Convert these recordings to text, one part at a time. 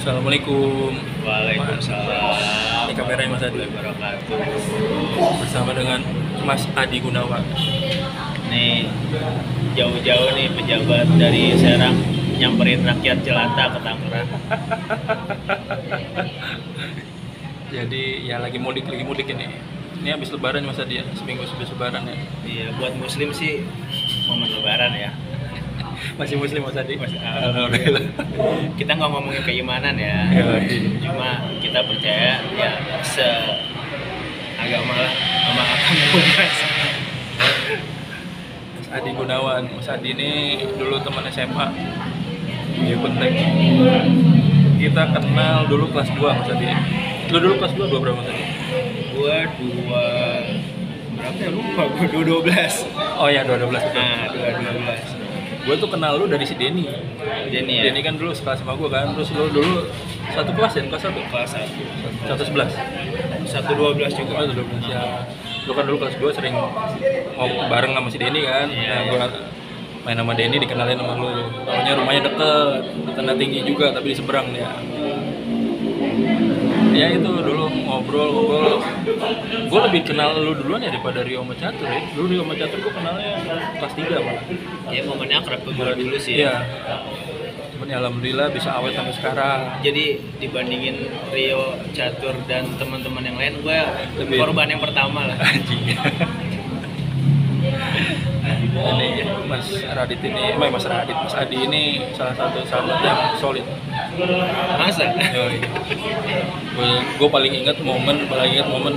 Assalamualaikum. Waalaikumsalam. Ini kameranya Mas Adi. Wabarakatuh. Bersama dengan Mas Adi Gunawan. Nih jauh-jauh nih pejabat dari Serang nyamperin rakyat jelata ke Tangerang. Jadi ya lagi mudik ini. Ini habis Lebaran Mas Adi ya, seminggu habis Lebaran ya. Iya, buat Muslim sih momen Lebaran ya. Masih Muslim Mas Adi? Alhamdulillah. Kita nggak ngomongin keimanan ya. Cuma kita percaya ya agama lah sama agama Mas. Mas Adi Gunawan. Mas Adi ini dulu teman SMA di Pentek. Kita kenal dulu kelas 2 Mas Adi. Lu dulu kelas 2 berapa Mas Adi? Gua berapa ya, lupa. Gua 12. Oh ya 12. Nah, 12. Gue tuh kenal lu dari si Denny. Denny ya? Denny kan dulu sekelas sama gue kan, terus lu dulu satu kelas ya, kelas 1? Kelas 1 111? 112 juga. Oh 12 ya. Lu kan dulu kelas 2 sering ngobrol bareng sama si Denny kan. Iya, Nah gue main sama Denny dikenalin sama lu. Taunya rumahnya deket, Tanda Tinggi juga tapi di seberang dia. Ya itu dulu ngobrol. Gue lebih kenal lu duluan ya daripada Rio sama Catur ya. Dulu Rio sama Catur gue kenalnya kelas 3 malah. Ya momennya akrab tuh dulu sih. Iya. Cuman ya alhamdulillah bisa awet sampai sekarang. Jadi dibandingin Rio, Catur dan teman-teman yang lain, gue Lebih- korban yang pertama lah. Anjing. Ini Mas Radit ini, Mas Adi ini salah satu sahabat yang solid. Masa? Gue paling inget momen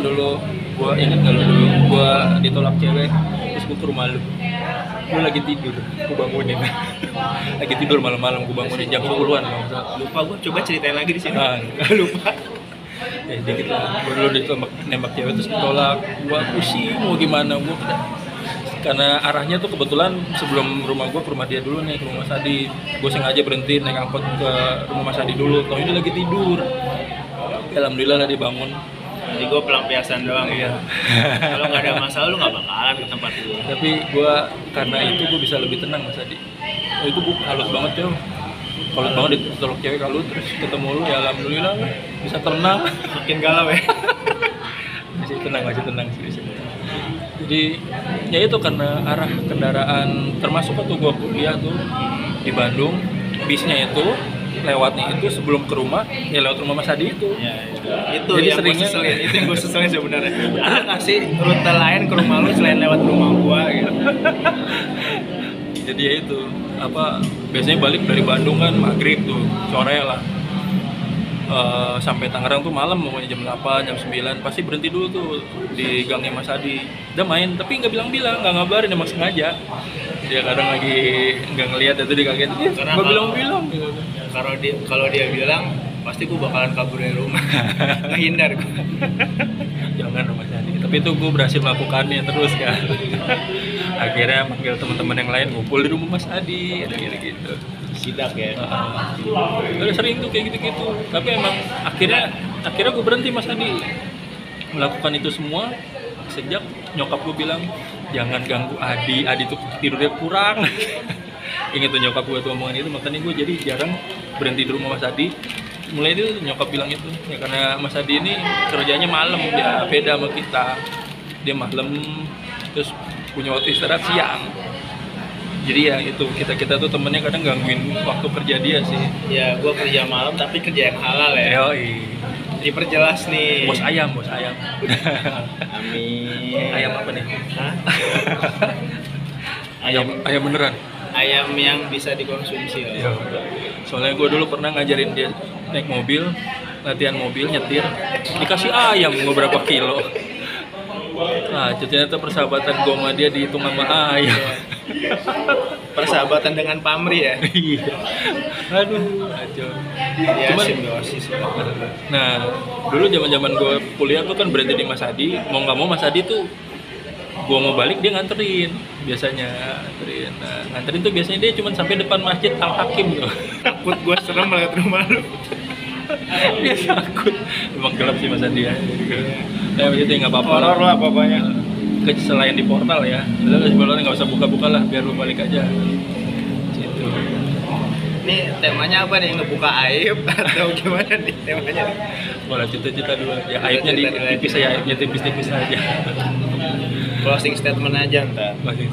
dulu. Gue inget kalau dulu gue ditolak cewek, terus gue ke rumah lu. Lu lagi tidur, gue bangunin. Lagi tidur malam-malam, gue bangunin jam 10-an. Lupa gue, coba ceritain lagi di sini. Nah, Lupa. dikit lah. Gue dulu nembak cewek terus ditolak. Gue pusing mau gimana karena arahnya tuh kebetulan sebelum rumah gue ke rumah dia dulu nih, ke rumah Mas Adi. Gue sengaja berhenti naik angkot ke rumah Mas Adi dulu. Tau ini lagi tidur. Alhamdulillah lah dia bangun. Jadi gue pelampiasan doang. Iya. Kalau nggak ada masalah lu nggak bakalan ke tempat lu. Tapi gue karena itu gue bisa lebih tenang Mas Adi. Itu gue halus banget ya. Halus banget ditolak cewek kalau terus ketemu lu ya alhamdulillah lah. Bisa tenang. Makin galau ya. masih tenang sih. Jadi ya itu karena arah kendaraan termasuk waktu gua kuliah tuh di Bandung, bisnya itu lewatnya itu sebelum ke rumah ya lewat rumah Mas Adi itu. Ya, itu Jadi yang seringnya- gue seselin. Itu yang gue seselin sebenarnya. Ada nggak sih rute lain ke rumah lu selain lewat rumah gua gitu? Jadi ya itu biasanya balik dari Bandung kan maghrib tuh sore lah. Sampai Tangerang tuh malam pokoknya jam 8, jam 9 pasti berhenti dulu tuh di gangnya Mas Adi. Dia main tapi nggak bilang-bilang, nggak ngabarin emang sengaja. Dia kadang lagi nggak ngelihat itu dikagetin. Karena Nggak kalau- bilang-bilang gitu. Kalau dia bilang pasti gue bakalan kabur dari rumah. Menghindar gue. Jangan Mas Adi. Tapi itu gue berhasil melakukannya terus kan. Akhirnya panggil teman-teman yang lain ngumpul di rumah Mas Adi, gitu. Sidak ya. Udah sering tuh kayak gitu-gitu. Tapi emang akhirnya gue berhenti Mas Adi melakukan itu semua sejak nyokap gue bilang jangan ganggu Adi tuh tidurnya kurang. Ingat tuh nyokap gue tuh omongan itu, makanya gue jadi jarang berhenti di rumah Mas Adi. Mulai itu nyokap bilang itu ya karena Mas Adi ini kerjanya malam, dia beda sama kita. Dia malam terus punya waktu istirahat siang. Jadi ya itu kita tuh temennya kadang gangguin waktu kerja dia sih. Ya gue kerja malam tapi kerja yang halal ya. Yoi. Diperjelas nih. Bos ayam. Amin. Ayam apa nih? Hah? Ayam beneran. Ayam yang bisa dikonsumsi. Iya. Soalnya gue dulu pernah ngajarin dia naik mobil, latihan mobil, nyetir, dikasih ayam beberapa kilo. Nah, ternyata persahabatan gue sama dia dihitung sama ayam. Persahabatan dengan pamri ya. Iya. Aduh, kacau. Ya, Cuman- simbiosis. Nah, dulu zaman gue kuliah tuh kan berhenti di Mas Adi. Mau nggak mau Mas Adi tuh, gue mau balik dia nganterin. Biasanya nganterin. Nah, nganterin tuh biasanya dia cuma sampai depan masjid Al Hakim tuh. Takut gue serem melihat rumah lu. Dia takut. Emang gelap sih Mas Adi ya. Nah, itu nggak apa-apa. Horor lah pokoknya. Selain di portal ya, udah sebelumnya nggak usah buka-buka lah, biar lu balik aja. Gitu. Nih temanya apa nih? Ngebuka aib atau gimana nih temanya? Bola cita-cita dulu. Ya aibnya tipis aja, aibnya tipis-tipis aja. Closing statement aja ntar. Masih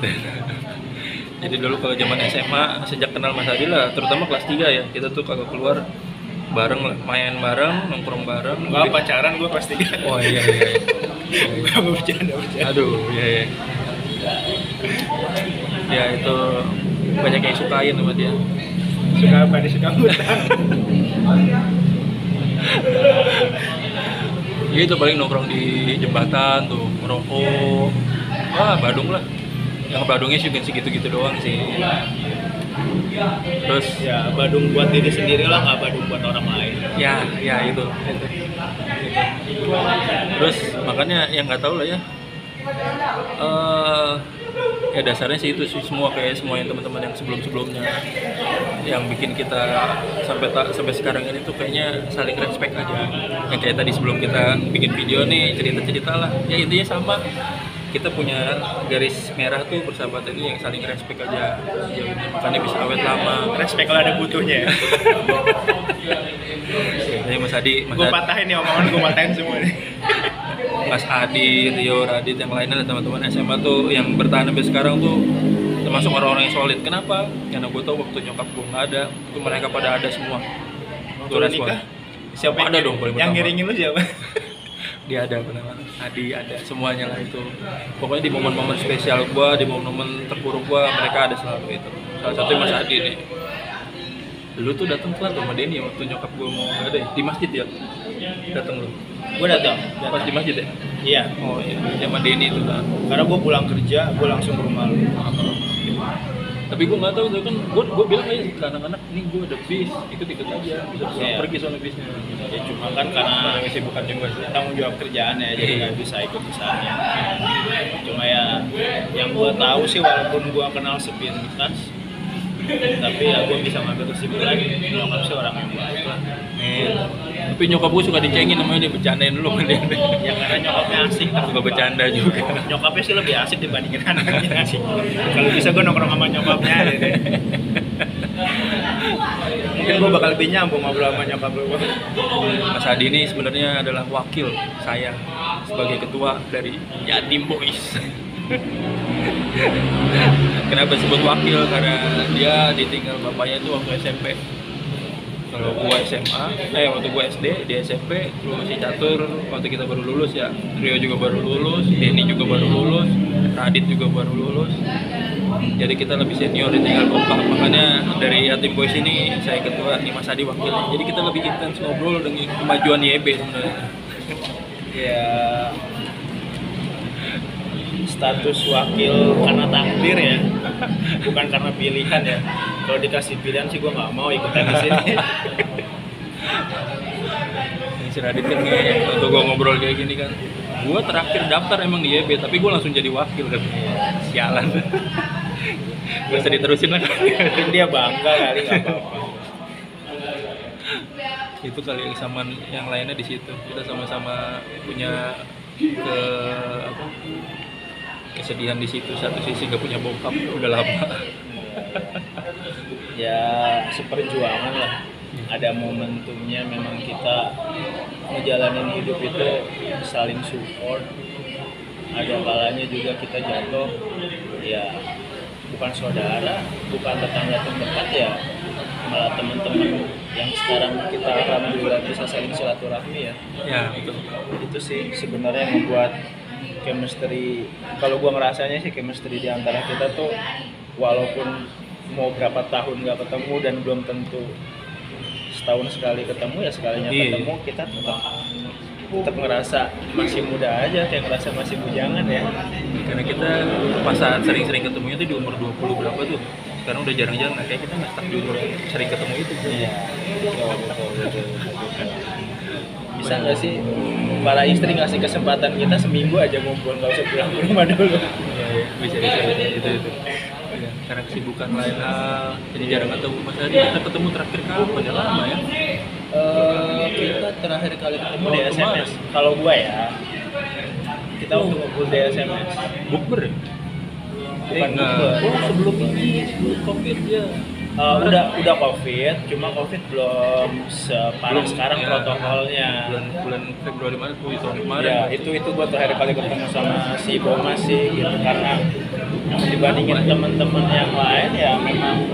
Jadi dulu kalau zaman SMA, sejak kenal Mas Adi lah, terutama kelas 3 ya, kita tuh kalau keluar bareng lah, main bareng, nongkrong bareng. Gua pacaran gua kelas 3. Oh iya. Gua bercanda. Aduh, iya. Ya itu banyak yang sukain sama dia. Suka apa nih? Suka hutang. Ya itu paling nongkrong di jembatan tuh, merokok. Wah, Badung lah. Yang Badungnya sih segitu-gitu doang sih. Terus Ya Badung buat diri sendiri lah, nggak Badung buat orang lain. ya itu. Terus makanya yang nggak tahu lah ya. Ya dasarnya sih itu sih, semua kayak semua yang teman-teman yang sebelumnya yang bikin kita sampai sekarang ini tuh kayaknya saling respect aja. Yang kayak tadi sebelum kita bikin video nih cerita lah. Ya intinya sama. Kita punya garis merah tuh persahabatan ini yang saling respect aja. Ya udah, makanya bisa awet lama. Respect kalau ada butuhnya. Jadi Mas Adi, Gue patahin nih omongan, gue patahin semua nih. Mas Adi, Rio, Radit, yang lainnya lah teman-teman SMA tuh yang bertahan sampai sekarang tuh termasuk orang-orang yang solid. Kenapa? Karena gue tau waktu nyokap gue nggak ada, tuh mereka pada ada semua. Tuh respon. Siapa ada dong paling yang pertama. ngiringin lu siapa? Dia ada benar, Adi ada, semuanya lah itu. Pokoknya di momen-momen spesial gue, di momen-momen terpuruk gue, mereka ada selalu itu. Salah satunya Mas Adi nih. Lu tuh datang telat sama Denny waktu nyokap gue mau nggak ada ya? Di masjid ya? Datang lu? Gue datang. Pas di masjid ya? Iya. Oh iya, sama Denny itu kan. Karena gue pulang kerja, gue langsung ke rumah lu. Tapi gue nggak tahu tuh kan, gue bilang aja ke anak-anak, ini gue ada bis, ikut aja, bisa pulang Iya. pergi soalnya bisnya. Ya cuma kan karena Kesibukan juga sih. tanggung jawab kerjaan ya, jadi Iya. nggak bisa ikut ke sana. Cuma ya yang gue tahu sih, walaupun gue kenal sepintas, tapi ya gue bisa ngambil kesimpulan nyokap sih orang yang baik lah. Tapi nyokap gue suka dicengin namanya, dia bercandain dulu kan dia. Ya karena nyokapnya asik, Suka bercanda juga. nyokapnya sih lebih asik dibandingin anaknya sih. Kalau bisa gue nongkrong sama nyokapnya gitu. Mungkin gue bakal lebih nyambung ngobrol sama nyokap lu. Mas Adi ini sebenarnya adalah wakil saya sebagai ketua dari Yatim Boys. Kenapa disebut wakil? Karena dia ditinggal bapaknya itu waktu SMP. Kalau gua SMA, waktu gua SD, di SMP, lu masih catur, waktu kita baru lulus ya. Rio juga baru lulus, Denny juga baru lulus, Radit juga baru lulus. Jadi kita lebih senior, ditinggal bapak. Makanya dari Yatim Boys ini saya ketua, nih Mas Adi wakilnya. Jadi kita lebih intens ngobrol dengan kemajuan YB sebenarnya. Ya status wakil karena takdir ya, bukan karena pilihan ya. Kalau dikasih pilihan sih gue nggak mau ikutan di sini. Ini si Radit kan ngeyek, waktu gue ngobrol kayak gini kan, gue terakhir daftar emang di YB, tapi gue langsung jadi wakil kan. Sialan. Gak usah diterusin lah. Mungkin dia bangga kali, nggak apa-apa. Itu kali sama yang lainnya di situ. Kita sama-sama punya kesedihan di situ. Satu sisi gak punya bokap udah lama. Ya seperjuangan lah. Ada momentumnya memang kita ngejalanin hidup itu saling support. Ada kalanya juga kita jatuh, ya bukan saudara, bukan tetangga terdekat ya, malah teman-teman yang sekarang kita alhamdulillah bisa saling silaturahmi ya. Ya betul. Itu sih sebenarnya yang membuat chemistry, kalau gua ngerasanya sih chemistry di antara kita tuh walaupun mau berapa tahun nggak ketemu dan belum tentu setahun sekali ketemu, ya sekalinya Iya. ketemu kita tetap ngerasa masih muda aja, kayak ngerasa masih bujangan ya. Karena kita pas saat sering-sering ketemunya tuh di umur 20 berapa tuh. Sekarang udah jarang-jarang, kayak kita nggak stuck di umur sering ketemu itu. Iya, betul. Bisa nggak sih para istri ngasih kesempatan kita seminggu aja ngumpul, nggak usah pulang ke rumah dulu? Iya, bisa itu. Ya, karena kesibukan lain hal, jadi jarang ketemu. Mas Adi kita ketemu terakhir kapan? Udah lama ya. Kita terakhir kali ketemu di Oh, SMS. kemarin. Kalau gua ya, kita waktu ngumpul di SMS. Bukber ya? Bukan Enggak. bukber. Oh sebelum ini, sebelum COVID ya. Udah COVID, cuma COVID belum separah Belum, sekarang ya. protokolnya. bulan Februari Maret tuh tahun kemarin. Ya, itu gue terakhir kali ketemu sama si Bomas sih gitu, karena dibandingin temen-temen yang lain ya memang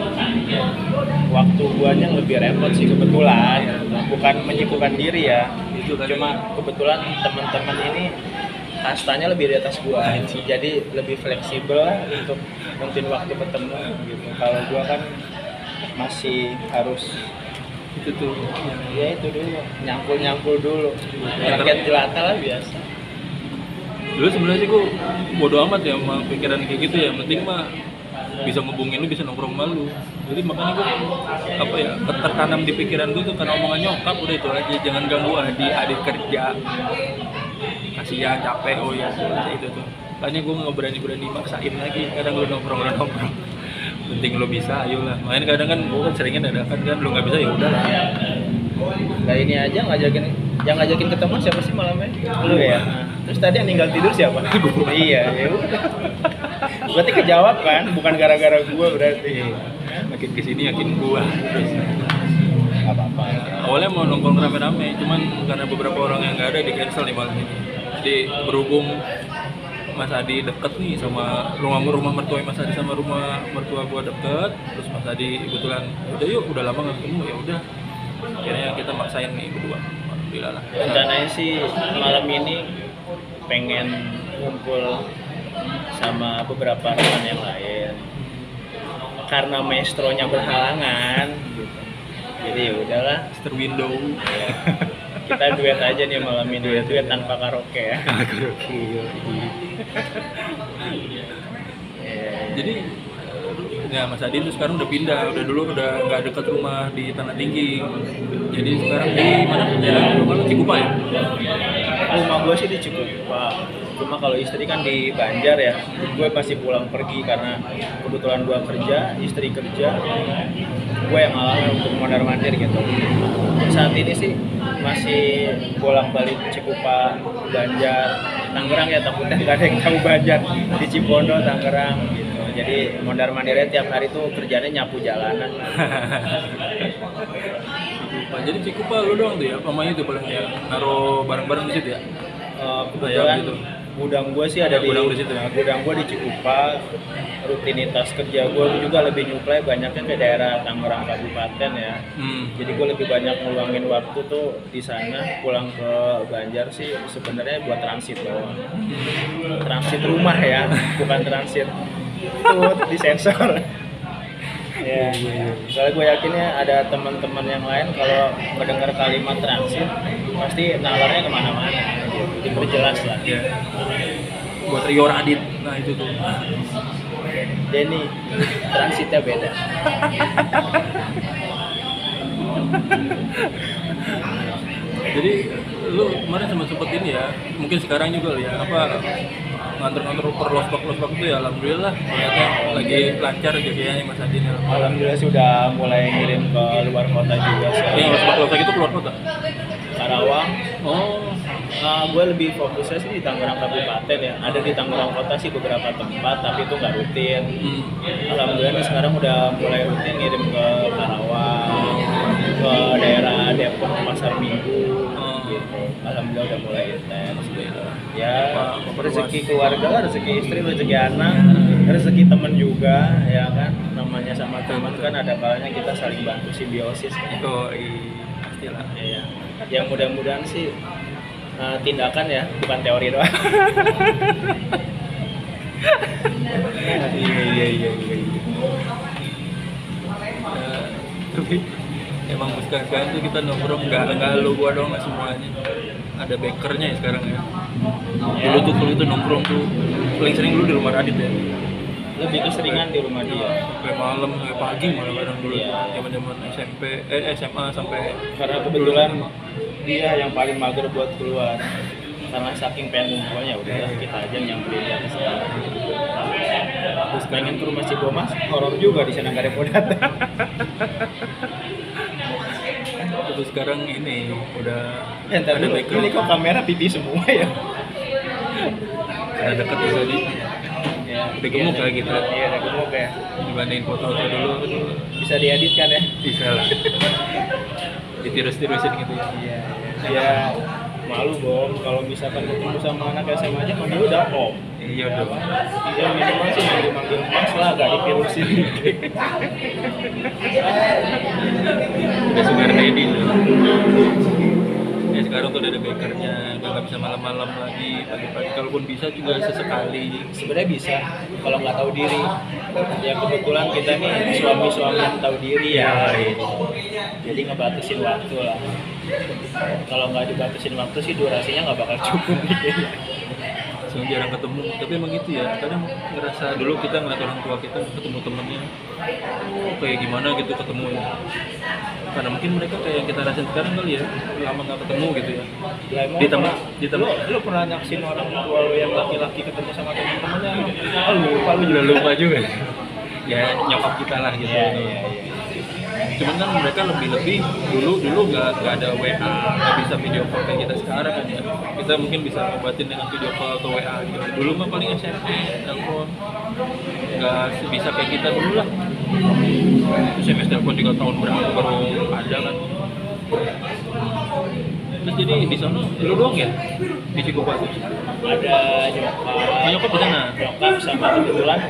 waktu guanya lebih repot sih kebetulan, bukan menyibukkan diri ya, Itu kan. cuma kebetulan teman-teman ini kastanya lebih di atas gua, jadi lebih fleksibel lah untuk nentuin waktu ketemu gitu. Kalau gua kan masih harus Itu tuh ya itu dulu nyangkul dulu, rakyat jelata lah biasa. dulu sebenarnya sih gue bodo amat ya sama pikiran kayak gitu ya, yang penting mah bisa ngubungin lu, bisa nongkrong sama lu. Jadi makanya gue apa ya, tertanam di pikiran gue tuh karena omongan nyokap, udah itu aja, jangan ganggu adik kerja, kasihan capek. Oh ya itu tuh, makanya gue nggak berani maksain lagi. Kadang lu nongkrong penting lu bisa, ayolah. Main kadang kan gue kan seringnya dadakan kan, lu nggak bisa ya udah. Nah ini aja yang ngajakin ketemu siapa sih malamnya? Lu ya. Terus tadi yang tinggal tidur siapa? Iya, ya udah. Berarti kejawab kan, bukan gara-gara gua berarti. Makin kesini yakin gua. Gak apa-apa. Awalnya mau nongkrong rame-rame, cuman karena beberapa orang yang nggak ada di cancel nih malam ini. Jadi berhubung Mas Adi deket nih sama rumah mertua Mas Adi sama rumah mertua gua deket, terus Mas Adi kebetulan udah yuk, udah lama nggak ketemu, ya udah. Akhirnya kita maksain nih berdua. Alhamdulillah lah. Rencananya sih malam ini pengen ngumpul sama beberapa teman yang lain. Karena maestronya berhalangan gitu. Jadi ya udahlah, Mr. Window. kita duet aja nih malam ini, duet tanpa karaoke ya. Jadi ya Mas Adi tuh sekarang udah pindah, dulu udah nggak dekat rumah di Tanah Tinggi. Jadi sekarang di mana? Daerah Cikupa ya? Rumah gue sih di Cikupa. Cuma kalau istri kan di Banjar ya. Gue pasti pulang pergi karena kebetulan gue kerja, istri kerja. Gue yang ngalamin untuk mondar-mandir gitu. Saat ini sih masih bolak-balik Cikupa, Banjar, Tangerang ya, takutnya nggak ada yang tahu Banjar, di Cipondo, Tangerang gitu. Jadi mondar-mandirnya tiap hari tuh kerjanya nyapu jalanan. Cikupa. Jadi Cikupa lu doang tuh ya, pamanya itu paling ya naruh barang-barang di situ ya. Kebetulan Gitu. gudang gue sih ada di Gudang di situ. gudang gue di Cikupa. Rutinitas kerja gue juga lebih nyuplai banyaknya ke daerah Tangerang Kabupaten ya. Jadi gue lebih banyak ngeluangin waktu tuh di sana. Pulang ke Banjar sih sebenarnya buat transit doang. Transit rumah ya, bukan transit itu disensor. Ya, soalnya gue yakinnya ada teman-teman yang lain kalau mendengar kalimat transit pasti nalarnya kemana-mana gitu. Diperjelas lah. Ya. Buat Rio Radit. Nah itu tuh. Denny, transitnya beda. Jadi lu kemarin sempet ini ya, mungkin sekarang juga ya, apa nganter-nganter per losbak itu ya, alhamdulillah ternyata lagi lancar aja kayaknya Mas Adi nih. Alhamdulillah sudah mulai ngirim ke luar kota juga sih. Losbak itu keluar kota. Karawang. Oh, Gue lebih fokusnya sih di Tangerang Kabupaten ya. Ada di Tangerang Kota sih beberapa tempat, tapi itu nggak rutin. Alhamdulillah nih sekarang udah mulai rutin ngirim ke Karawang, ke daerah Depok, Pasar Minggu, gitu. Alhamdulillah udah mulai intens. Ya, rezeki keluarga lah, rezeki istri, rezeki anak, rezeki teman juga, ya kan. Namanya sama teman kan ada kalanya kita saling bantu simbiosis. itu pastilah. Ya. Yang mudah-mudahan sih tindakan ya, bukan teori doang. Iya. Tapi emang sekarang tuh kita nongkrong nggak lu gua doang lah semuanya. Ada bakernya ya sekarang ya. Dulu itu nongkrong tuh paling sering dulu di rumah Radit ya. Lebih keseringan di rumah dia. Sampai malam, sampai pagi malah kadang dulu. Iya. Zaman SMA sampai. Karena kebetulan dia yang paling mager buat keluar. Karena saking pengen ngumpulnya udah kita aja yang beli dia kesana. Terus pengen ke rumah Cibomas, horor juga di sana nggak ada podat. Terus sekarang ini udah Entar ada dulu, baker. ini kok kamera pipi semua ya? Karena deket ya tadi. Ya, Udah gemuk kayak gitu. Iya, udah gemuk. ya. dibandingin foto-foto dulu tuh Bisa diedit kan ya? bisa lah. Ditirus-tirusin gitu ya. Iya. Ya malu Bom kalau misalkan ketemu sama anak SMA aja manggil udah Om. Iya dong. Ya minimal sih manggil Mas lah, gak ditirusin. Udah sugar daddy tuh. Ya sekarang tuh udah ada bakernya, udah nggak bisa malam-malam lagi, pagi-pagi. Kalaupun bisa juga sesekali. Sebenarnya bisa kalau nggak tahu diri. Ya kebetulan kita nih suami-suami yang tahu diri ya. Jadi ngebatasin waktu lah. Kalau nggak dibatasin waktu sih durasinya nggak bakal cukup gitu. Soalnya jarang ketemu, tapi emang gitu ya. Kadang ngerasa dulu kita ngeliat orang tua kita ketemu temennya, oh kayak gimana gitu ketemu ya. Karena mungkin mereka kayak yang kita rasain sekarang kali ya, lama nggak ketemu gitu ya. Lah emang Ditambah lu pernah nyaksin orang tua lu yang laki-laki ketemu sama teman-temannya? Oh lupa lu juga. udah lupa juga. Ya nyokap kita lah gitu. Iya. Cuman kan mereka lebih dulu nggak ada WA, nggak bisa video call kayak kita sekarang kan ya. Kita mungkin bisa ngobatin dengan video call atau WA gitu. Dulu mah paling SMS, telepon, nggak bisa kayak kita dulu lah. SMS telepon 3 tahun berapa baru ada kan. Terus jadi di sana lu doang ya di Cikupa tuh? Ada nyokap. Nyokap di sana? Nyokap sama kebetulan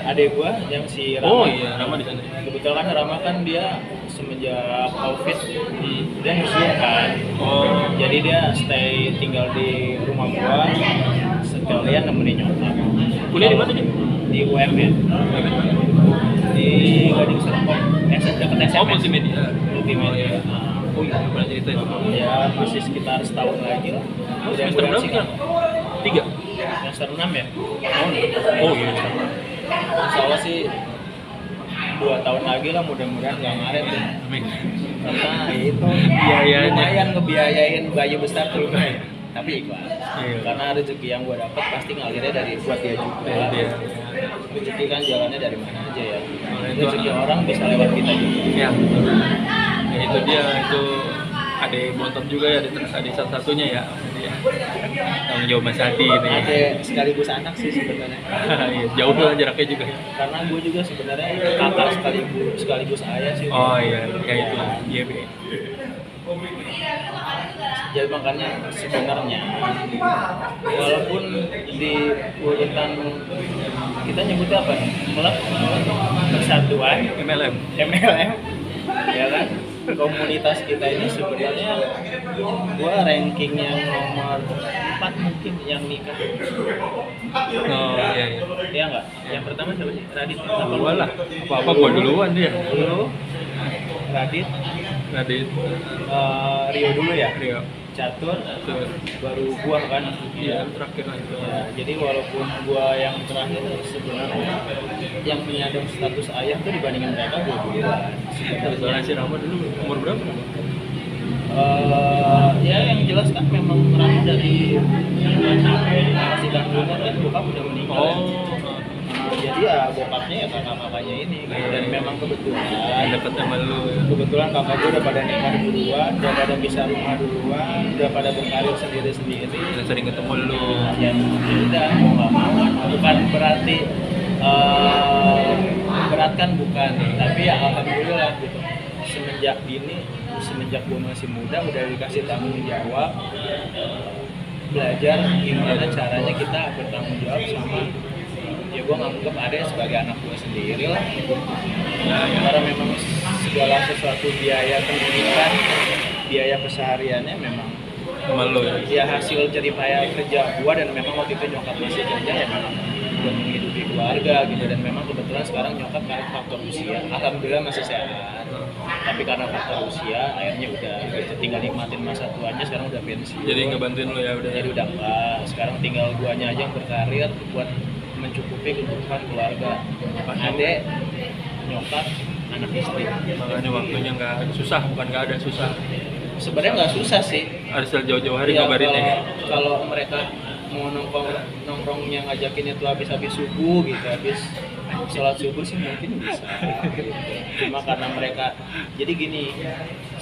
adek gua yang si Rama. Oh iya, Rama di sana. Kebetulan Rama kan dia semenjak COVID dia museum kan. Oh. Jadi dia stay tinggal di rumah gua sekalian nemenin nyokap. Kuliah di mana dia? Di UM ya. Di Gading Serpong. Dekat SMS. Oh, multimedia. Multimedia. Oh iya, pernah cerita itu. Ya masih sekitar setahun lagi lah. Oh, semester berapa sih kan? 3? Semester 6 ya? Oh iya, sama. Insya Allah sih 2 tahun lagi lah mudah-mudahan nggak ngaret ya. Amin. Karena itu Biayanya. lumayan ngebiayain bayi besar tuh lumayan. Tapi ikhlas. Iya. Karena rezeki yang gue dapat pasti ngalirnya dari buat dia juga. Dia. Rezeki kan jalannya dari mana aja ya. itu Rezeki orang bisa lewat kita juga. Ya. Ya itu dia itu ada bontot juga ya, ada satu-satunya ya. Dia. Tanggung jawab Mas Adi ini. Ada sekaligus anak sih sebenarnya. Iya, jauh lah jaraknya juga. Karena gue juga sebenarnya kakak sekaligus ayah sih. Oh iya, ya itu. Iya, Be. Jadi makanya sebenarnya walaupun di urutan kita nyebutnya apa? Klub persatuan MLM. MLM ya kan, komunitas kita ini sebenarnya gua ranking yang nomor 4 mungkin yang nikah. Oh iya iya. Iya nggak? Yang pertama siapa sih? Radit. Gua lah. Apa gua duluan dia. Lu, Radit, Radit. Rio dulu ya. Rio. Catur, Tuh. baru gua kan. Iya, terakhir lah itu. Ya, jadi walaupun gua yang terakhir sebenarnya yang menyandang status ayah tuh dibandingin mereka gua duluan. Soalnya si Rama dulu umur berapa? Ya yang jelas kan memang Rama dari masih umur kan bokap udah meninggal. Oh. Jadi ya bokapnya ya kakak-kakaknya ini dan memang kebetulan Deket sama lu. kebetulan kakak gue udah pada nikah duluan, udah pada bisa rumah duluan, udah pada berkarir sendiri-sendiri. Udah sering ketemu lu. Ya udah mau nggak mau, bukan berarti berat kan bukan, tapi ya alhamdulillah gitu. Semenjak gue masih muda udah dikasih tanggung jawab, belajar gimana caranya kita bertanggung jawab sama ya gue nganggep ada sebagai anak gue sendiri lah gitu. Karena memang segala sesuatu biaya pendidikan, biaya kesehariannya memang Sama lu ya. ya hasil jeripaya kerja gue dan memang waktu itu nyokap masih kerja ya memang udah menghidupi keluarga gitu dan memang kebetulan sekarang nyokap karena faktor usia alhamdulillah masih sehat tapi karena faktor usia akhirnya udah gitu, tinggal nikmatin masa tuanya sekarang udah pensiun Jadi ngebantuin lu ya udah. jadi udah enggak sekarang tinggal guanya aja yang berkarir buat mencukupi kebutuhan keluarga adek nyokap anak istri Makanya waktunya nggak susah, bukan nggak ada susah. sebenarnya nggak susah sih Harus jauh-jauh hari ya, ngabarin ya. kalau mereka mau nongkrongnya ngajakin itu habis subuh gitu habis sholat subuh sih mungkin bisa gitu. Cuma karena mereka jadi gini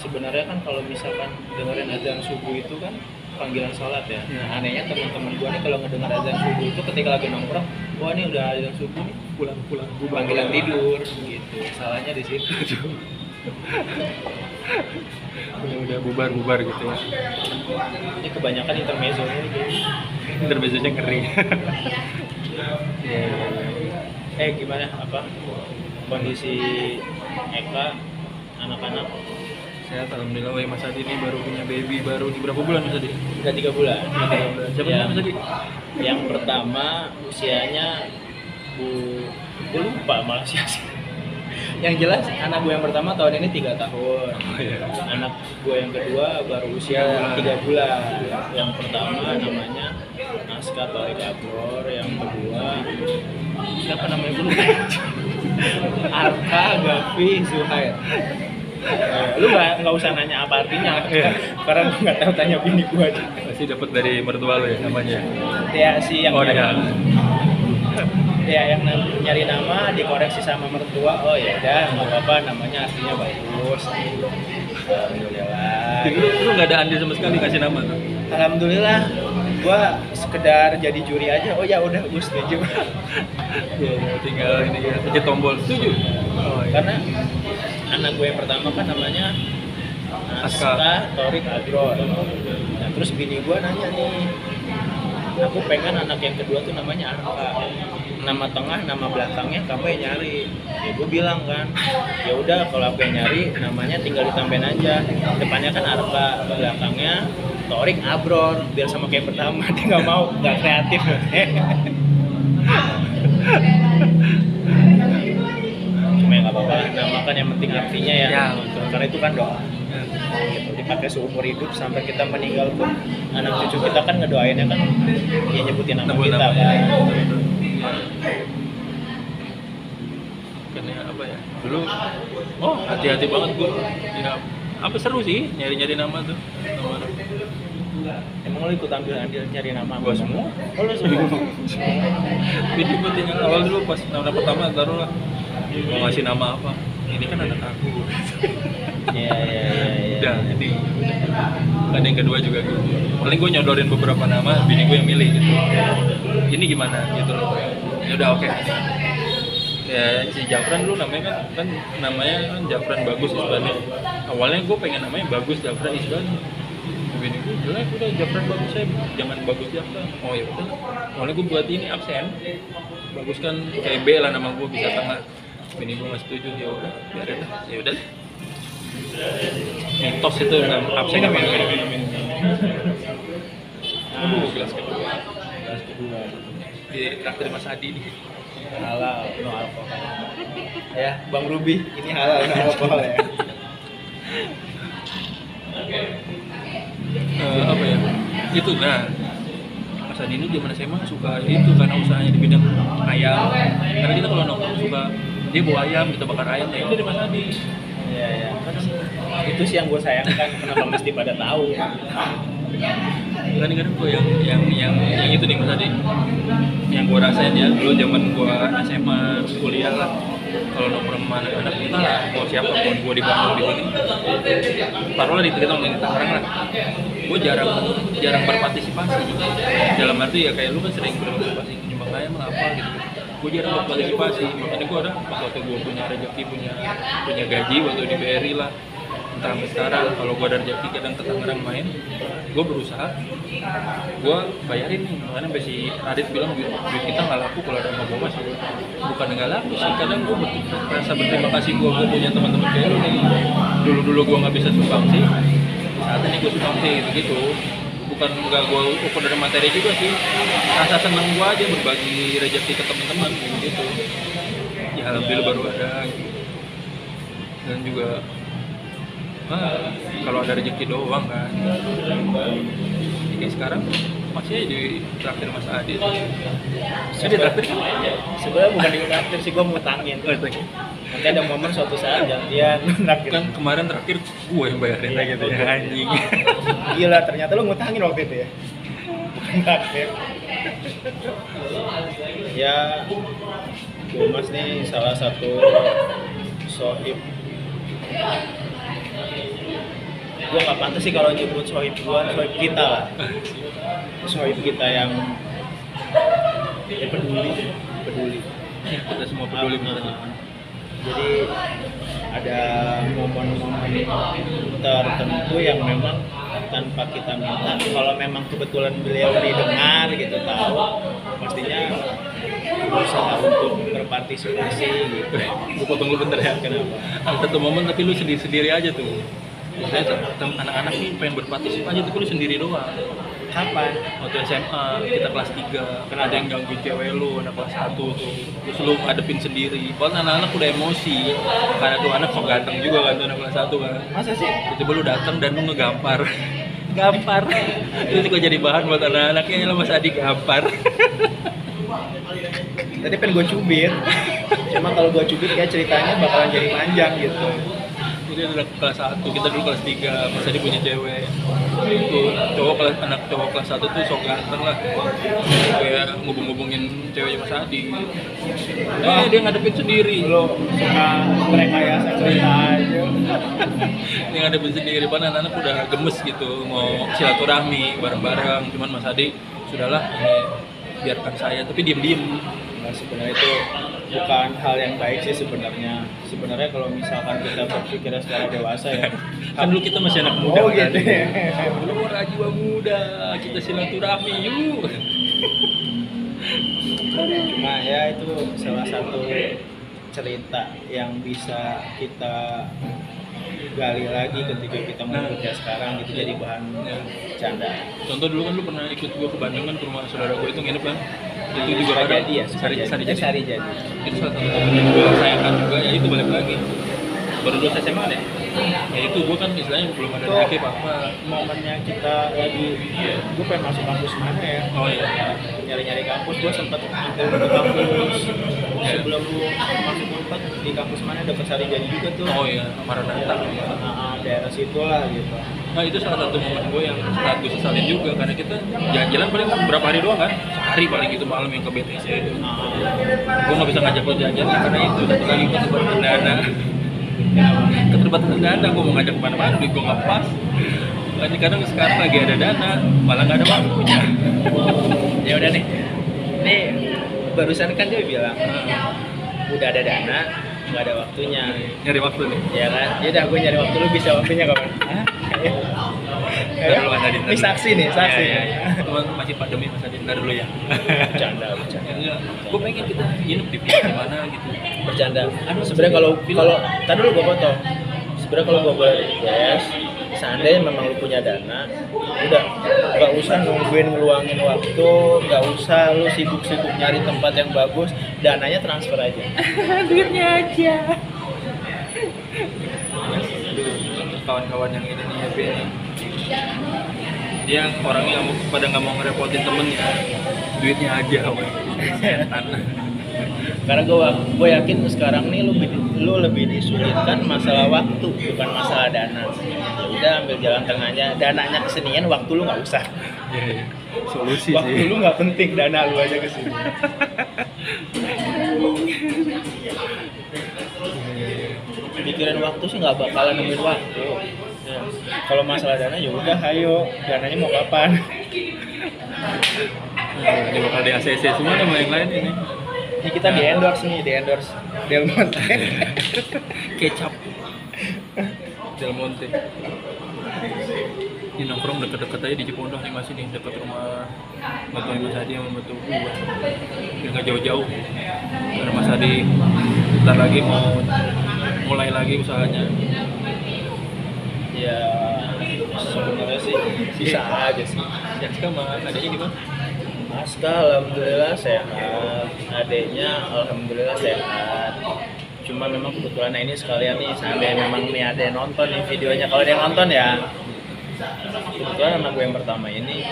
sebenarnya kan kalau misalkan dengerin azan subuh itu kan panggilan sholat ya. Iya. Nah, anehnya teman-teman gua nih kalau ngedengar azan subuh itu ketika lagi nongkrong, wah ini udah azan subuh nih, pulang panggilan tidur gitu. Salahnya di situ. udah bubar gitu ya. Ini kebanyakan intermezzo nya gitu. Intermezzonya ngeri. Gimana apa kondisi Eka anak-anak? Sehat alhamdulillah. Wah, Mas Adi ini baru punya baby, baru di berapa bulan Mas Adi? Udah 3 bulan. Siapa Ya. namanya Mas Adi? Yang pertama usianya gue lupa malah sih. Yang jelas anak gue yang pertama tahun ini 3 tahun. Oh iya. Anak gue yang kedua baru usia 3 bulan. Yang pertama namanya Naska Torik Abror, yang kedua siapa namanya gue lupa. Arka Gavi Zuhair. Lu nggak usah nanya apa artinya, karena gue nggak tahu, tanya bini gue aja. Pasti dapat dari mertua lo ya namanya. Ya si yang dia. ya yang nyari nama dikoreksi sama mertua. Oh ya udah nggak apa-apa, namanya aslinya bagus. Alhamdulillah. Jadi lu nggak ada andil sama sekali kasih nama tuh? Alhamdulillah, gua sekedar jadi juri aja. Oh ya udah, gue setuju. Ya, tinggal ini ya, pencet tombol setuju. Oh, iya. Karena anak gue yang pertama kan namanya Aska. Aska Torik Abror. Nah terus bini gue nanya nih, aku pengen anak yang kedua tuh namanya Arka. Nama tengah, nama belakangnya kamu yang nyari. Ya gue bilang kan, ya udah kalau aku yang nyari namanya tinggal ditambahin aja. Depannya kan Arka, belakangnya Torik Abror, biar sama kayak pertama. Dia nggak mau, nggak kreatif. Cuma ya nggak apa-apa, nama kan yang penting artinya ya. Ya, betul. Karena itu kan doa. Gitu, dipakai seumur hidup sampai kita meninggal pun anak cucu kita kan ngedoainnya kan dia nyebutin nama kita kan. Karena apa ya? Dulu hati-hati banget gue. Ya, apa seru sih nyari-nyari nama tuh. Emang lo ikut ambil andil nyari nama? Gua semua. Oh lo semua? Jadi gue tinggal awal dulu pas nama pertama taruhlah mau ngasih nama apa. Ini kan anak aku. Iya. Udah, jadi kan yang kedua juga gitu. Paling gue nyodorin beberapa nama, bini gue yang milih gitu. Ini gimana gitu loh. Ya udah oke. Ya si Jafran dulu namanya kan namanya kan Jafran Bagus Isbani. Awalnya gue pengen namanya Bagus Jafran Isbani. Bini gue jelek udah Jafran Bagus saya, jangan Bagus Jafran. Oh ya udah. Awalnya gue buat ini absen. Bagus kan kayak B lah nama gue bisa tengah. Bini gue nggak setuju, ya udah biarin lah. Ya udah. Mitos itu absen kan minum. Aduh, gelas kedua. Di traktir Mas Adi nih. Halal, no alkohol. Ya, Bang Ruby, ini halal, no alkohol ya. Apa ya? Itu Mas Adi ini zaman SMA suka itu karena usahanya di bidang ayam. Karena kita kalau nongkrong suka dia bawa ayam, kita bakar ayam, ya itu dari Mas Adi. Iya. Itu sih yang gue sayangkan, kenapa mesti pada tahu. Kadang-kadang gue yang itu nih Mas Adi, yang gue rasain ya dulu zaman gue SMA kuliah lah, kalau nongkrong sama anak-anak kita lah, mau siapapun gue di Bandung di sini, taruhlah di kita ngomongin Tangerang lah, gue jarang berpartisipasi. Dalam arti ya kayak lu kan sering berpartisipasi nyumbang ayam lah apa gitu. Gue jarang berpartisipasi, makanya gue ada waktu gue punya rezeki punya gaji waktu di BRI lah, entah sampai sekarang kalau gue ada rezeki kadang ke Tangerang main, gue berusaha gue bayarin nih. Makanya si Radit bilang duit kita nggak laku kalau ada sama Mas. Bukan nggak laku sih, kadang gue merasa berterima kasih gue punya teman-teman kayak lu nih. Dulu gue nggak bisa sumbang sih, saat ini gue sumbang sih gitu. Bukan nggak gue ukur dari materi juga sih, rasa seneng gue aja berbagi rezeki ke teman-teman gitu. Ya alhamdulillah baru ada gitu. Dan juga kalau ada rezeki doang kan. Kayak sekarang masih di traktir Mas Adi. Jadi traktir kan? Sebenarnya bukan di traktir sih, gue ngutangin. Nanti ada momen suatu saat gantian traktir. Kan kemarin traktir gue yang bayarin lagi gitu ya anjing. Gila, ternyata lu ngutangin waktu itu ya. Bukan traktir. Ya, Mas nih salah satu sohib gue nggak pantas sih kalau nyebut sohib gue, sohib kita lah, sohib kita yang peduli. Kita semua peduli bener. Jadi ada momen-momen tertentu yang memang tanpa kita minta, kalau memang kebetulan beliau didengar gitu, tahu, pastinya berusaha untuk berpartisipasi gitu. Gue potong lu bentar ya. Kenapa? Ada satu momen tapi lu sendiri aja tuh. Biasanya anak-anak nih pengen berpartisipasi tapi lu sendiri doang. Kapan? Waktu SMA, kita kelas 3, kan ada yang gangguin cewek lu, anak kelas 1 tuh. Terus lu ngadepin sendiri. Padahal anak-anak udah emosi. Karena tuh anak kok ganteng juga kan tuh anak kelas 1 kan. Masa sih? Tiba-tiba lu datang dan lu ngegampar. Gampar. Itu juga jadi bahan buat anak-anaknya, lah Mas Adi gampar. Tadi pengen gue cubit. Cuma kalau gue cubit kayak ceritanya bakalan jadi panjang gitu. Jadi anak kelas 1, kita dulu kelas 3, Mas Adi punya cewek. Itu anak cowok kelas 1 tuh sok ganteng lah. Kayak ngubung-ngubungin ceweknya Mas Adi. Dia ngadepin sendiri. Lo suka merekayasa cerita aja. Dia ngadepin sendiri, padahal anak-anak udah gemes gitu mau silaturahmi bareng-bareng. Cuman Mas Adi, sudahlah ini biarkan saya, tapi diem-diem. Nah, sebenarnya itu bukan hal yang baik sih sebenarnya. Sebenarnya kalau misalkan kita berpikir secara dewasa ya. Kan dulu kita masih anak muda Oh, kan. gitu. Dulu jiwa muda, kita silaturahmi yuk. Cuma ya itu salah satu cerita yang bisa kita gali lagi ketika kita mengikuti sekarang gitu, jadi bahan canda. Contoh dulu kan lu pernah ikut gua ke Bandung kan, ke rumah saudara gua itu nginep kan. Itu juga Sari ada jadi ya, Sari jadi. jadi. Itu salah satu temen yang gua sayangkan juga, ya itu balik lagi. Baru lulus SMA deh. Ya itu gua kan istilahnya belum ada Itu aktif apa. momennya kita lagi, gue pengen masuk kampus mana ya? Oh iya. Nyari-nyari kampus, gue sempat mampir ke kampus sebelum lu masuk Unpad, di kampus mana dekat Sari Jadi juga tuh. Oh iya, Maranatha. Daerah situ lah gitu. Nah itu salah satu momen gue yang sangat gue sesalin juga, karena kita jalan-jalan paling berapa hari doang kan, sehari paling itu malam yang ke BTC itu. Gue nggak bisa ngajak lo jajan karena itu satu lagi keterbatasan dana. Keterbatasan dana, gue mau ngajak kemana-mana, duit gue nggak pas. Makanya kadang sekarang lagi ada dana, malah nggak ada waktunya. Ya udah nih, ini barusan kan dia bilang udah ada dana, nggak ada waktunya. Nyari waktu nih. Ya kan, ya udah gue nyari waktu, lu bisa waktunya kapan? Ntar dulu Mas Adi. Ini saksi nih, saksi. Ya. Cuma masih pandemi Mas Adi, ntar dulu ya. Bercanda. Gue pengen kita nginep di mana gitu. Bercanda. Sebenarnya kalau tadi dulu gue potong. Sebenarnya kalau gue boleh request, seandainya memang lu punya dana, udah nggak usah nungguin ngeluangin waktu, nggak usah lu sibuk-sibuk nyari tempat yang bagus, dananya transfer aja. Duitnya aja. Kawan-kawan yang ini nih happy ini, dia orangnya pada nggak mau ngerepotin temennya, duitnya aja, setan. Karena gue yakin sekarang nih lu lebih disulitkan masalah waktu, bukan masalah dana. Udah ambil jalan tengahnya, dananya kesenian, waktu lu nggak usah. Ya. Solusi Waktu sih. lu nggak penting, dana lu aja kesini. Pikirin waktu sih nggak bakalan nemuin waktu. Ya. Kalau masalah dana ya udah, ayo, dananya mau kapan? Dia bakal di ACC semua sama yang lain ini. Ini kita di endorse Del Monte. Kecap. Del Monte. Ini nongkrong deket-deket aja di Cipondoh nih, masih nih deket rumah Bapak Mas Adi sama betul gua. Biar nggak jauh-jauh. Karena Mas Adi bentar lagi mau mulai lagi usahanya. Ya sebenarnya sih bisa aja sih. Ya sekarang adanya gimana? Aska alhamdulillah sehat, adeknya alhamdulillah sehat. Cuma memang kebetulan ini sekalian nih, sampai memang nih ada yang nonton nih videonya. Kalau ada yang nonton ya, kebetulan anak gue yang pertama ini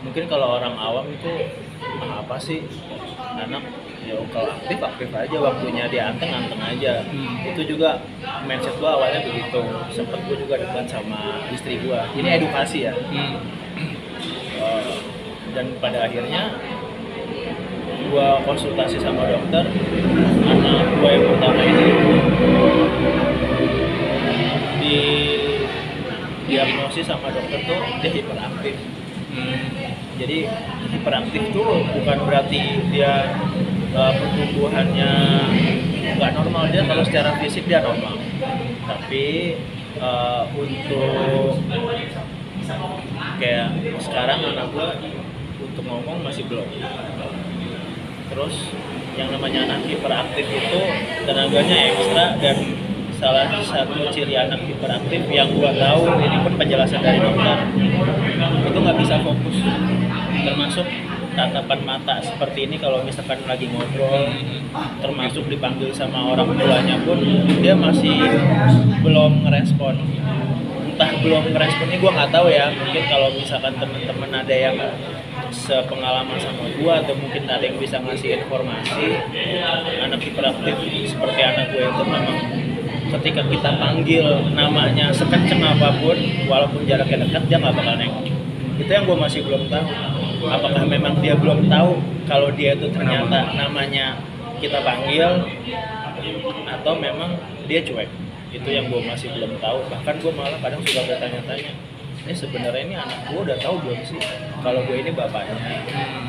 mungkin kalau orang awam itu apa sih anak, ya kalau aktif aja, waktunya dia anteng aja. Itu juga mindset gue awalnya begitu. Sempet gue juga debat sama istri gue, ini edukasi ya. Dan pada akhirnya gua konsultasi sama dokter, anak gua yang pertama ini di diagnosis sama dokter tuh dia hiperaktif. Jadi hiperaktif tuh bukan berarti dia pertumbuhannya nggak normal, dia kalau secara fisik dia normal, tapi untuk kayak sekarang anak gue untuk ngomong masih belum. Terus yang namanya anak hiperaktif itu tenaganya ekstra, dan salah satu ciri anak hiperaktif yang gua tahu, ini pun penjelasan dari dokter, itu nggak bisa fokus, termasuk tatapan mata seperti ini kalau misalkan lagi ngobrol, termasuk dipanggil sama orang tuanya pun dia masih belum ngerespon. Entah belum ngeresponnya gue nggak tahu ya, mungkin kalau misalkan teman-teman ada yang sepengalaman sama gue atau mungkin ada yang bisa ngasih informasi, anak hiperaktif seperti anak gue itu memang ketika kita panggil namanya sekenceng apapun, walaupun jaraknya dekat, dia nggak bakal nengok. Itu yang gue masih belum tahu. Apakah memang dia belum tahu kalau dia itu ternyata namanya kita panggil, atau memang dia cuek? Itu yang gue masih belum tahu. Bahkan gue malah kadang suka bertanya-tanya, ini sebenarnya ini anak gue udah tahu belum sih kalau gue ini bapaknya,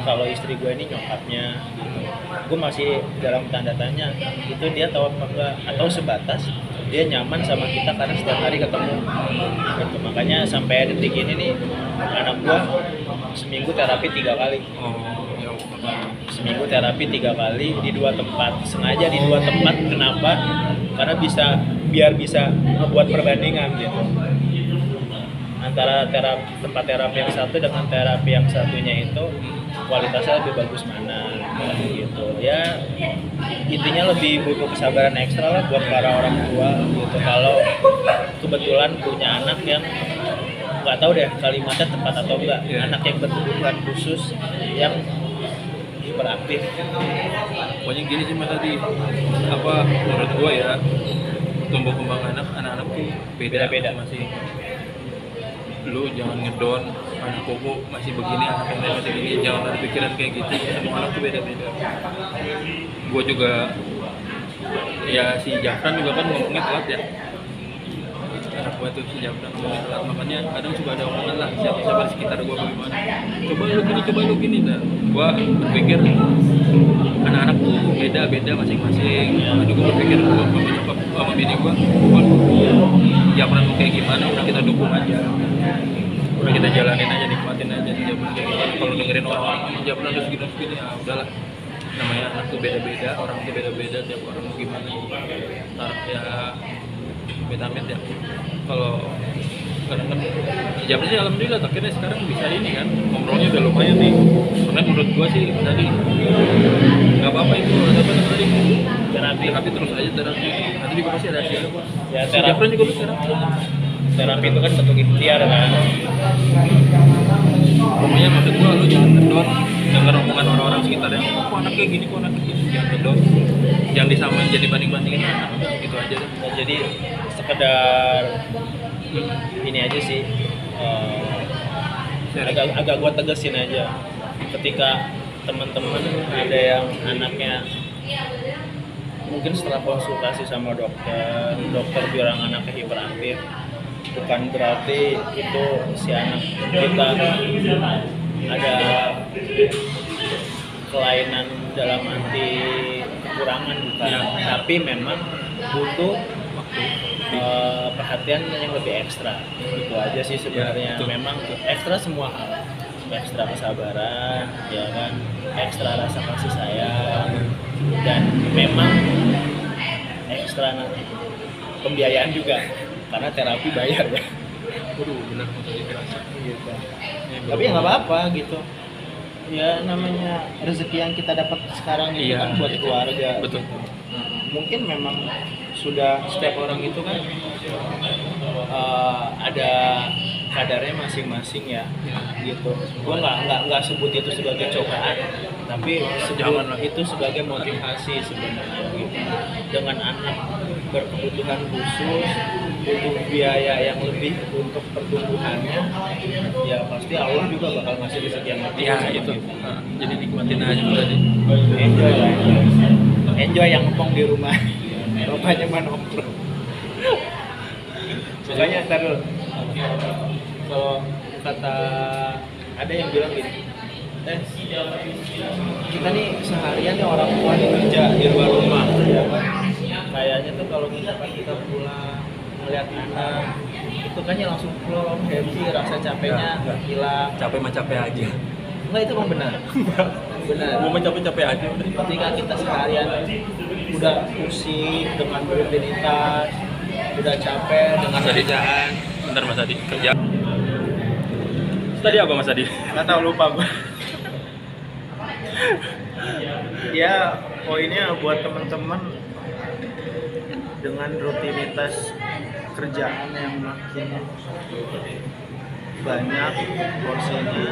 kalau istri gue ini nyokapnya gitu. Gue masih dalam tanda tanya, itu dia tahu apa enggak, atau sebatas dia nyaman sama kita karena setiap hari ketemu gitu. Makanya sampai detik ini nih anak gue seminggu terapi 3 kali. Seminggu terapi 3 kali di 2 tempat, sengaja di 2 tempat. Kenapa? Karena biar bisa membuat perbandingan gitu antara tempat terapi yang satu dengan terapi yang satunya, itu kualitasnya lebih bagus mana gitu ya. Intinya lebih butuh kesabaran ekstra lah buat para orang tua gitu, kalau kebetulan punya anak yang nggak tahu deh kalimatnya tepat atau enggak, anak yang berkebutuhan khusus yang hiperaktif. Pokoknya gini sih mas tadi, apa menurut gua ya, tumbuh kembang anak-anak tuh beda-beda masih. Lu jangan ngedon anak koko masih begini, anak yang lain masih begini, jangan ada pikiran kayak gitu. Semua anak tuh beda-beda. Gua juga ya, si Jafran juga kan ngomongnya telat ya, anak gua tuh si Jafran ngomongnya telat, makanya kadang suka ada omongan lah siapa di sekitar gua bagaimana, coba lu gini nah. Gua berpikir anak-anak tuh beda-beda masing-masing. Makanya gua berpikir gua sama bini gua Jafran tuh kayak gimana, udah kita dukung aja, udah kita jalanin aja, nikmatin aja Jafran kayak gimana. Kalau dengerin orang Jafran terus gini ya udahlah, namanya anak tuh beda-beda, orang tuh beda-beda, tiap orang tuh gimana ntar ya amit-amit ya. Kalau kadang kan Jafran sih alhamdulillah akhirnya sekarang bisa ini kan, ngobrolnya udah lumayan nih. Karena menurut gua sih tadi nggak apa-apa itu, ada apa tadi terapi terus aja, terapi nanti juga pasti ada hasilnya kok ya. Jafran juga bisa Terapi itu kan bentuk ikhtiar kan. Pokoknya maksud gua lu jangan ngedon dengar omongan orang-orang sekitar ya, kok anak kayak gini, kok anak kayak gini, jangan ngedon, jangan disamain jadi banding-bandingin anak, gitu aja deh. Nah, jadi sekedar ini aja sih, agak gua tegesin aja, ketika teman-teman ada yang anaknya mungkin setelah konsultasi sama dokter bilang anaknya hiperaktif, bukan berarti itu si anak kita ada kelainan dalam arti kekurangan, bukan ya. Tapi memang butuh perhatian yang lebih ekstra, itu aja sih sebenarnya ya, memang ekstra semua hal, ekstra kesabaran ya kan, ekstra rasa kasih sayang, dan memang ekstra pembiayaan juga karena terapi bayar ya. Waduh, benar tadi kerasa gitu. Tapi ya nggak apa-apa gitu. Ya namanya rezeki yang kita dapat sekarang ini kan buat keluarga. Betul. Mungkin memang sudah setiap orang itu kan ada kadarnya masing-masing ya, gitu. Gua nggak sebut itu sebagai cobaan, tapi itu sebagai motivasi sebenarnya gitu. Dengan anak berkebutuhan khusus, butuh biaya yang lebih untuk pertumbuhannya, ya pasti Allah juga bakal ngasih rezeki yang lebih. Ya itu. Nah, jadi nikmatin aja tadi. Enjoy yang ngepong di rumah. Bapaknya mah nongkrong. Makanya ntar dulu. Kalau kata ada yang bilang gini, kita nih seharian nih orang tua nih kerja di luar rumah, ya kan? Kayaknya tuh kalau misalkan kita pulang melihat anak, itu kan ya langsung plong, happy, rasa capeknya hilang. Capek mah capek aja. Enggak, itu emang benar. Benar. Mau capek-capek aja udah. Ketika kita seharian udah pusing dengan rutinitas, udah capek dengan Mas Adi. kerjaan, Bentar Mas Adi, kerja. Tadi apa Mas Adi? nggak tahu, lupa gue. Ya poinnya buat teman-teman dengan rutinitas kerjaan yang makin banyak porsinya,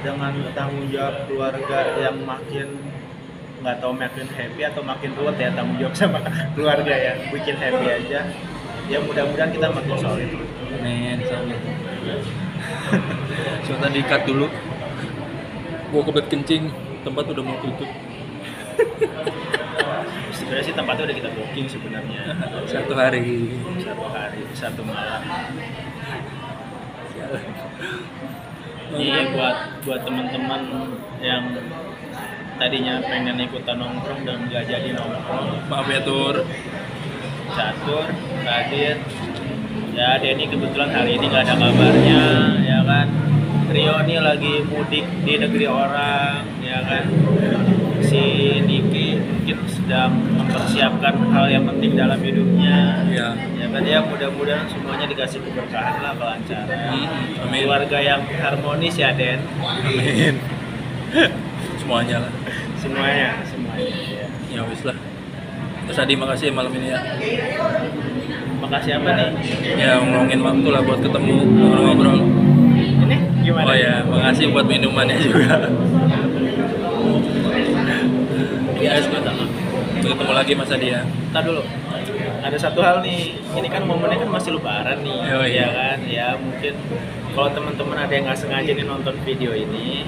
dengan tanggung jawab keluarga yang makin nggak tahu makin happy atau makin ruwet ya, tanggung jawab sama keluarga ya bikin happy aja ya, mudah-mudahan kita makin solid. Amin, solid. So tadi cut dulu. Gua kebelet kencing, tempat udah mau tutup. Sebenarnya sih tempatnya udah kita booking sebenarnya. Satu hari. Satu malam. Ini buat teman-teman yang tadinya pengen ikutan nongkrong dan nggak jadi nongkrong. Maaf ya Tur. Catur, Radit, ya Denny kebetulan hari ini nggak ada kabarnya, ya kan. Rio ini lagi mudik di negeri orang, ya kan. Si Niki mungkin sedang mempersiapkan hal yang penting dalam hidupnya, Ya. ya kan. Ya mudah-mudahan semuanya dikasih keberkahan lah, kelancaran. Amin. Keluarga yang harmonis ya Den. Amin. Semuanya lah. Semuanya ya. Ya wis lah. Terus Adi makasih ya malam ini ya. Makasih apa nih? Ya ngomongin waktu lah buat ketemu ngobrol-ngobrol. Ini gimana? Oh ya, makasih buat minumannya juga. Ya, ketemu lagi Mas Adi ya. Ntar dulu, ada satu hal nih, ini kan momennya kan masih lebaran nih, Oh, iya. ya kan, ya mungkin kalau teman-teman ada yang nggak sengaja nih nonton video ini,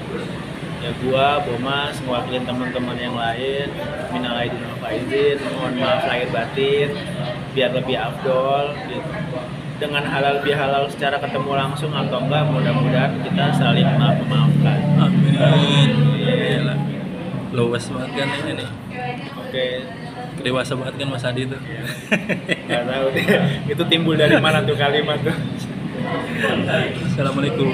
ya gua, Bomas, mewakilin teman-teman yang lain, minal aidin wal faizin, mohon maaf lahir batin, biar lebih afdol, gitu. Dengan halal bihalal secara ketemu langsung atau enggak, mudah-mudahan kita saling memaafkan. Amin. Iyalah. Luas banget kan ini nih. Oke, Dewasa banget kan Mas Adi tuh. nggak tahu deh, itu timbul dari mana tuh kalimat tuh. Assalamualaikum.